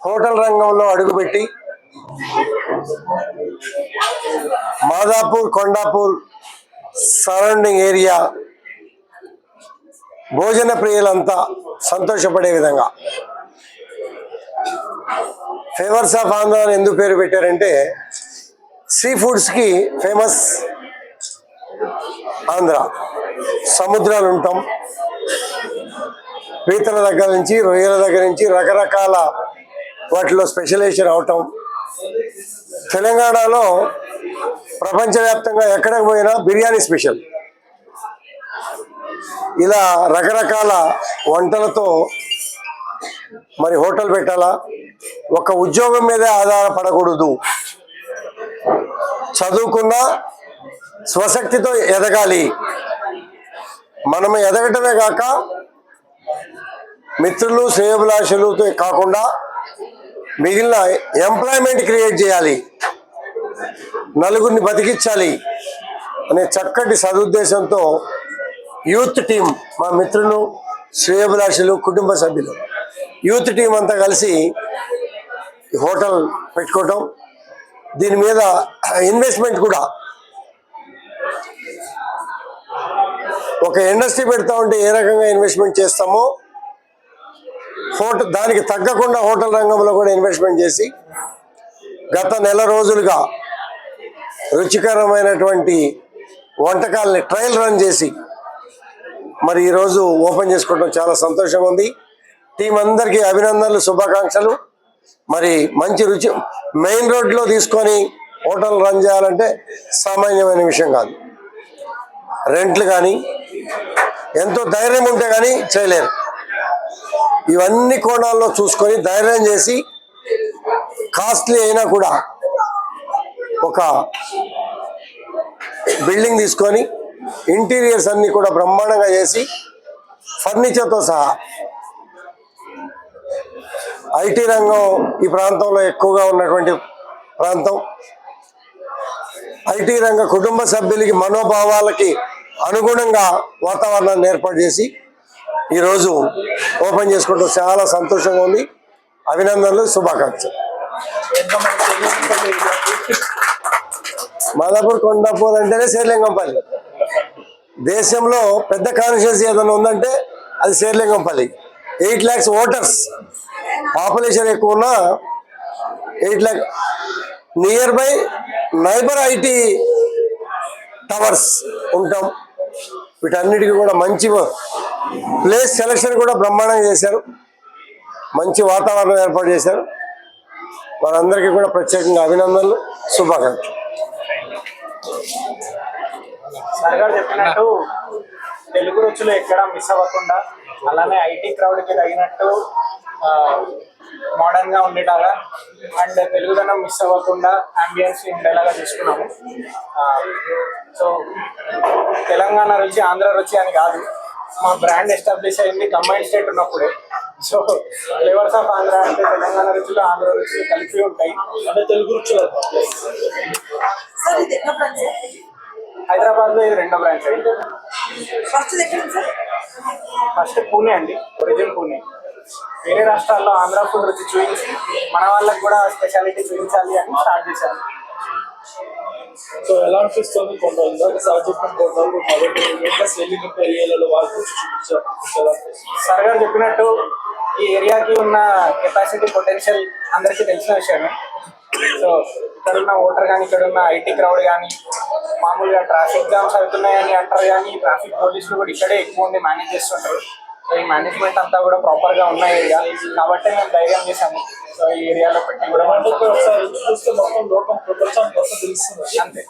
Hotel రంగంలో అడుగుపెట్టి Madhapur, Kondapur surrounding area భోజన ప్రియులంతా సంతోషపడే విధంగా ఫేవర్స్ ఆఫ్ ఆంధ్ర అని ఎందుకు పేరు పెట్టారంటే సీ ఫుడ్స్కి ఫేమస్ ఆంధ్ర. సముద్రాలు ఉంటాం, పీతల దగ్గర నుంచి రొయ్యల దగ్గర నుంచి రకరకాల వాటిలో స్పెషలైజేషన్ అవటం. తెలంగాణలో ప్రపంచవ్యాప్తంగా ఎక్కడికి పోయినా బిర్యానీ స్పెషల్. ఇలా రకరకాల వంటలతో మరి హోటల్ పెట్టాలా, ఒక ఉద్యోగం మీదే ఆధారపడకూడదు, చదువుకున్న స్వశక్తితో ఎదగాలి. మనము ఎదగటమే కాక మిత్రులు శ్రేయోభిలాషులతో కాకుండా మిగిలిన ఎంప్లాయ్మెంట్ క్రియేట్ చేయాలి, నలుగురిని బతికించాలి అనే చక్కటి సదుద్దేశంతో యూత్ టీం, మా మిత్రులు శ్రేయోభిలాషులు కుటుంబ సభ్యులు యూత్ టీం అంతా కలిసి హోటల్ పెట్టుకోవటం. దీని మీద ఇన్వెస్ట్మెంట్ కూడా ఒక ఇండస్ట్రీ పెడతా ఉంటే ఏ రకంగా ఇన్వెస్ట్మెంట్ చేస్తామో దానికి తగ్గకుండా హోటల్ రంగంలో కూడా ఇన్వెస్ట్మెంట్ చేసి గత నెల రోజులుగా రుచికరమైనటువంటి వంటకాలని ట్రయల్ రన్ చేసి మరి ఈరోజు ఓపెన్ చేసుకోవడం చాలా సంతోషంగా ఉంది. టీం అందరికీ అభినందనలు, శుభాకాంక్షలు. మరి మంచి రుచి మెయిన్ రోడ్లో తీసుకొని హోటల్ రన్ చేయాలంటే సామాన్యమైన విషయం కాదు. రెంట్లు కానీ ఎంతో ధైర్యం ఉంటే కానీ చేయలేరు. ఇవన్నీ కోణాల్లో చూసుకొని ధైర్యం చేసి కాస్ట్లీ అయినా కూడా ఒక బిల్డింగ్ తీసుకొని ఇంటీరియర్స్ అన్నీ కూడా బ్రహ్మాండంగా చేసి ఫర్నిచర్తో సహా. ఐటీ రంగం ఈ ప్రాంతంలో ఎక్కువగా ఉన్నటువంటి ప్రాంతం. ఐటీ రంగ కుటుంబ సభ్యులకి మనోభావాలకి అనుగుణంగా వాతావరణాన్ని ఏర్పాటు చేసి ఈరోజు ఓపెన్ చేసుకోవడం చాలా సంతోషంగా ఉంది. అభినందనలు, శుభాకాంక్షలు. మాదాపూర్, కొండాపూర్ అంటేనే శేర్లింగంపల్లి. దేశంలో పెద్ద కాన్స్టిట్యున్సీ ఏదైనా ఉందంటే అది శేర్లింగంపల్లి. 8 lakhs ఓటర్స్, పాపులేషన్ ఎక్కువ ఉన్న 8 lakh. Near by neighbour IT towers ఉంటాం. వీటన్నిటికీ కూడా మంచి ప్లేస్ సెలక్షన్ కూడా బ్రహ్మాండంగా చేశారు, మంచి వాతావరణం ఏర్పాటు చేశారు. వారందరికీ కూడా ప్రత్యేకంగా అభినందనలు, శుభాకాంక్షలు. సార్ గారు చెప్పినట్టు తెలుగు రుచులు ఎక్కడ మిస్ అవ్వకుండా, అలానే ఐటీ క్రౌడ్కి తగినట్టు మోడర్న్గా ఉండేలాగా అండ్ తెలుగుదనం మిస్ అవ్వకుండా అంబియన్స్ ఉండేలాగా తీసుకున్నాము. సో తెలంగాణ రుచి ఆంధ్ర రుచి అని కాదు, మా బ్రాండ్ ఎస్టాబ్లిష్ అయింది కంబైన్ స్టేట్ ఉన్నప్పుడే. సో ఫ్లేవర్స్ ఆఫ్ ఆంధ్ర అంటే తెలంగాణ రుచులు ఆంధ్ర రుచులు కలిపి ఉంటాయి. అంటే తెలుగు రుచులు హైదరాబాద్లో ఇది 2వ బ్రాంచ్ అండి. ఫస్ట్ పూణే అండి, ఒరిజిన్ పూణే. వేరే రాష్ట్రాల్లో ఆంధ్ర ఫుడ్ రుచి చూపించి మన వాళ్ళకి కూడా స్పెషాలిటీ చూపించాలి అని స్టార్ట్ చేశాను. సో ఎలా అనిపిస్తుంది? సార్ గారు చెప్పినట్టు ఈ ఏరియాకి ఉన్న కెపాసిటీ, పొటెన్షియల్ అందరికీ తెలిసిన విషయమే. సో ఇక్కడ ఉన్న ఓటర్ కానీ, ఇక్కడ ఉన్న ఐటీ క్రౌడ్ కానీ, మామూలుగా ట్రాఫిక్ జామ్స్ అవుతున్నాయని అంటారు కానీ ట్రాఫిక్ పోలీసులు కూడా ఇక్కడే ఎక్కువ ఉండి మేనేజ్ చేస్తుంటారు. సో ఈ మేనేజ్మెంట్ అంతా కూడా ప్రాపర్గా ఉన్న ఏరియా కాబట్టి మేము ధైర్యం చేశాము. సో ఈ ఏరియాలో పెట్టి కూడా ఒకసారి చూస్తే మొత్తం లోకం ప్రపంచానికి తెలుస్తుంది అంతే.